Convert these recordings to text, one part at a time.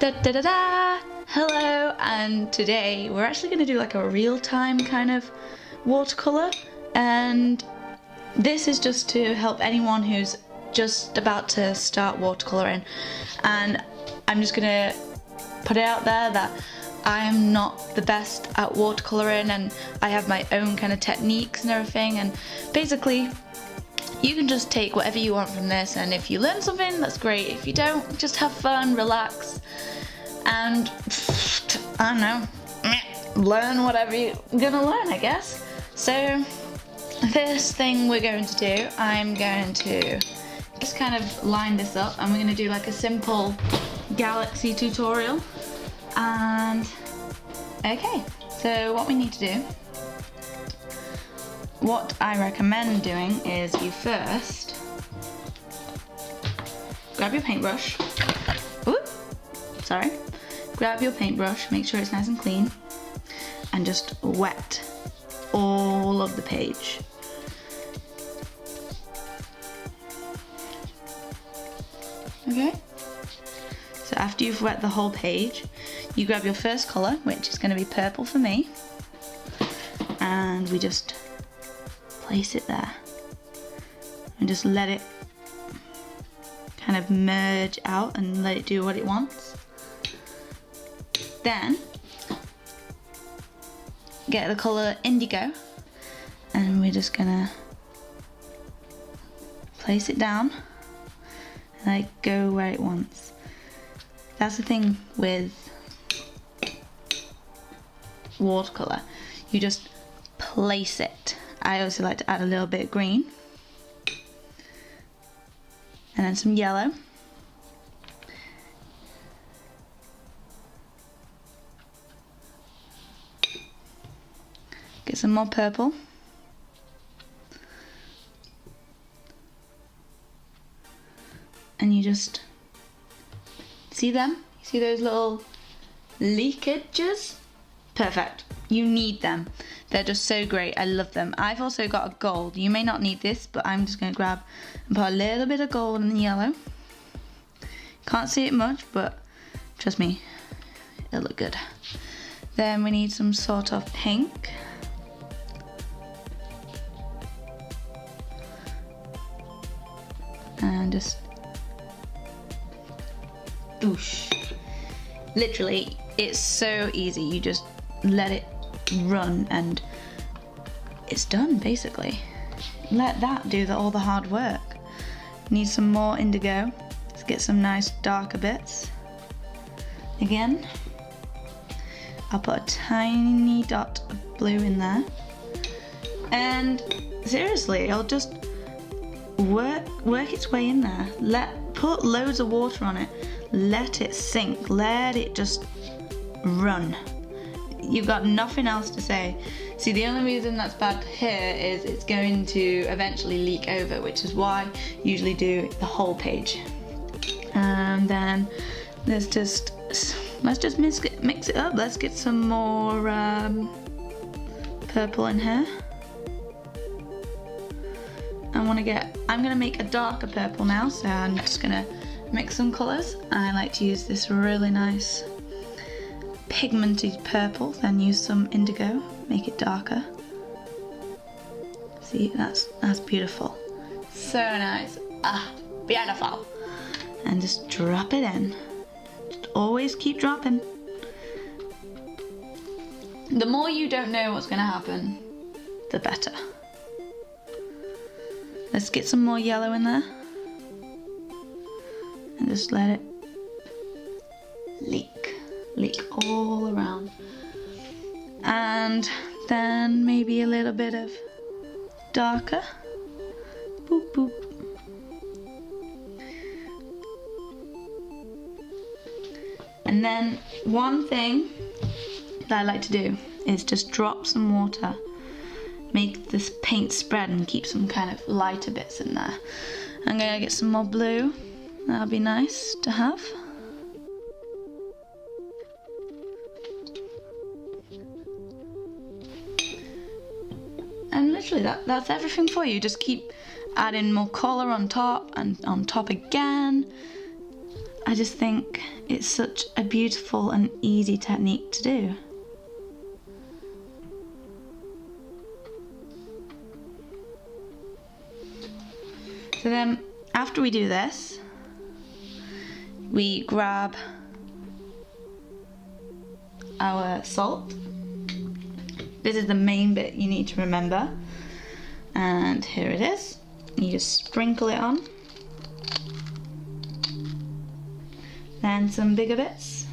Da da da da! Hello, and today we're actually going to do like a real-time kind of watercolour, and this is just to help anyone who's just about to start watercolouring. And I'm just going to put it out there that I am not the best at watercolouring, and I have my own kind of techniques and everything, and basically you can just take whatever you want from this, and if you learn something, that's great. If you don't, just have fun, relax, and I don't know, learn whatever you're gonna learn, I guess. So this thing we're going to do, I'm going to just kind of line this up, and we're going to do like a simple galaxy tutorial. And okay, so what we need to do, what I recommend doing is you first grab your paintbrush. Ooh, sorry. Grab your paintbrush, make sure it's nice and clean, and just wet all of the page. Okay? So after you've wet the whole page, you grab your first colour, which is going to be purple for me, and we just place it there and just let it kind of merge out and let it do what it wants. Then get the colour indigo, and we're just gonna place it down and let it go where it wants. That's the thing with watercolour, you just place it. I also like to add a little bit of green and then some yellow. Get some more purple. And you just see them? You see those little leakages? Perfect. You need them. They're just so great. I love them. I've also got a gold. You may not need this, but I'm just going to grab and put a little bit of gold in the yellow. Can't see it much, but trust me, it'll look good. Then we need some sort of pink. And just whoosh. Literally, it's so easy. You just let it run and it's done, basically. Let that do all the hard work. Need some more indigo. Let's get some nice darker bits. Again, I'll put a tiny dot of blue in there. And seriously, I'll just work its way in there. Put loads of water on it. Let it sink. Let it just run. You've got nothing else to say. See, the only reason that's bad here is it's going to eventually leak over, which is why I usually do the whole page. And then let's just mix it up. Let's get some more purple in here. I'm gonna make a darker purple now, so I'm just gonna mix some colours. I like to use this really nice pigmented purple, then use some indigo, make it darker. See, that's beautiful. So nice. Beautiful. And just drop it in. Just always keep dropping. The more you don't know what's gonna happen, the better. Let's get some more yellow in there. And just let it leak all around. And then maybe a little bit of darker. Boop, boop. And then one thing that I like to do is just drop some water. Make this paint spread and keep some kind of lighter bits in there. I'm gonna get some more blue. That'll be nice to have. And literally that's everything for you. Just keep adding more colour on top and on top again. I just think it's such a beautiful and easy technique to do. So then, after we do this, we grab our salt. This is the main bit you need to remember. And here it is. You just sprinkle it on. Then some bigger bits.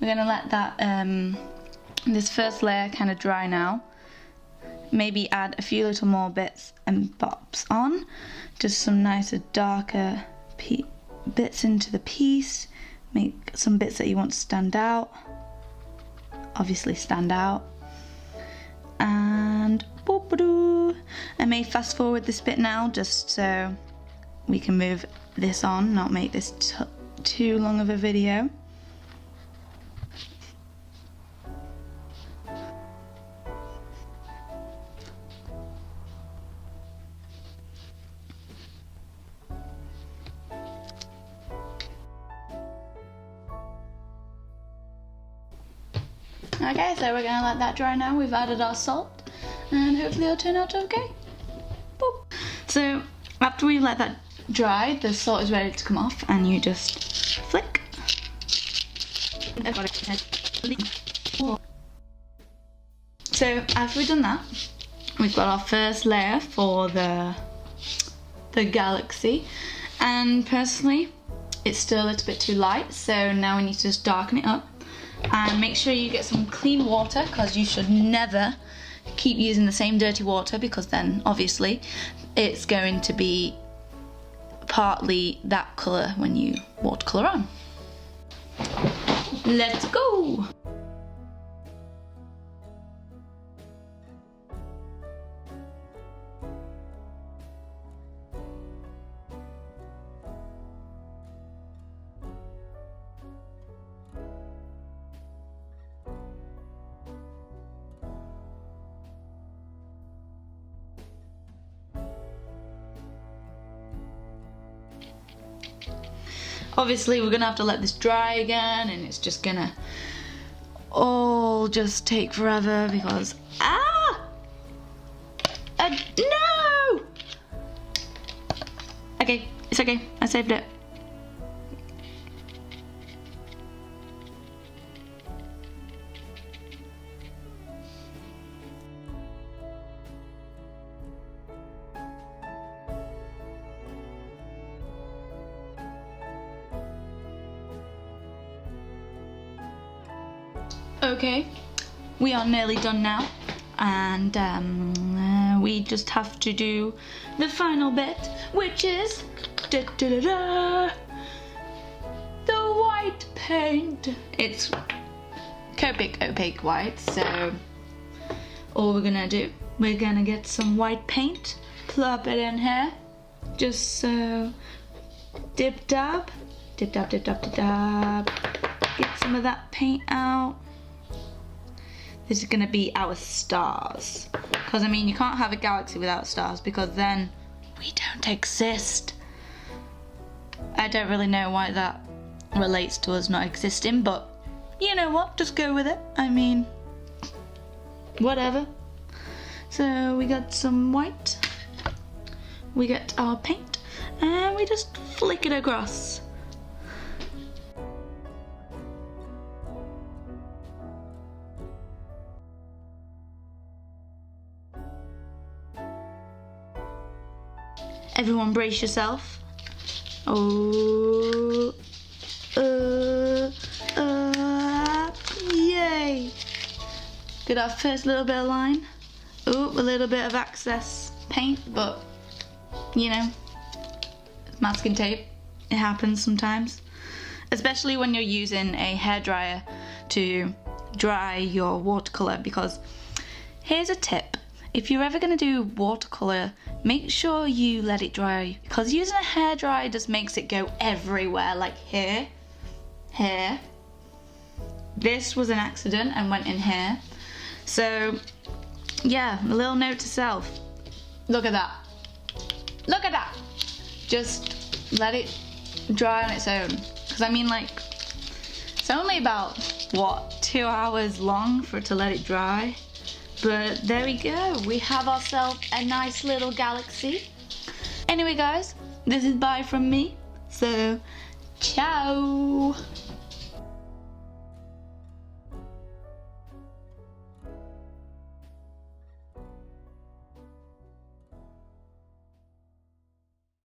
We're going to let that this first layer kind of dry now. Maybe add a few little more bits and bobs on. Just some nicer, darker bits into the piece. Make some bits that you want to stand out. Obviously stand out. And I may fast forward this bit now just so we can move this on, not make this too long of a video. Okay, so we're going to let that dry now. We've added our salt and hopefully it'll turn out okay. Boop. So after we let that dry, the salt is ready to come off and you just flick. So after we've done that, we've got our first layer for the galaxy, and personally it's still a little bit too light, so now we need to just darken it up. And make sure you get some clean water, because you should never keep using the same dirty water, because then obviously it's going to be partly that colour when you watercolour on. Let's go! Obviously we're gonna have to let this dry again, and it's just gonna all just take forever because no! Okay, it's okay, I saved it. Okay, we are nearly done now, and we just have to do the final bit, which is the white paint. It's Copic opaque white, so all we're gonna do, we're gonna get some white paint, plop it in here, just so, dip dab, dip dab, dip dab, dip dab, get some of that paint out. This is going to be our stars, because I mean you can't have a galaxy without stars, because then we don't exist. I don't really know why that relates to us not existing, but you know what, just go with it. I mean, whatever. So we got some white, we get our paint, and we just flick it across. Everyone brace yourself. Oh, yay! Got our first little bit of line. Oh, a little bit of excess paint, but you know, masking tape, it happens sometimes. Especially when you're using a hairdryer to dry your watercolour, because here's a tip. if you're ever going to do watercolour, make sure you let it dry, because using a hairdryer just makes it go everywhere, like here, here. This was an accident and went in here. So yeah, a little note to self. Look at that. Look at that. Just let it dry on its own. Because I mean, like, it's only about, what, 2 hours long for it to let it dry. But there we go. We have ourselves a nice little galaxy. Anyway guys, this is bye from me. So, ciao.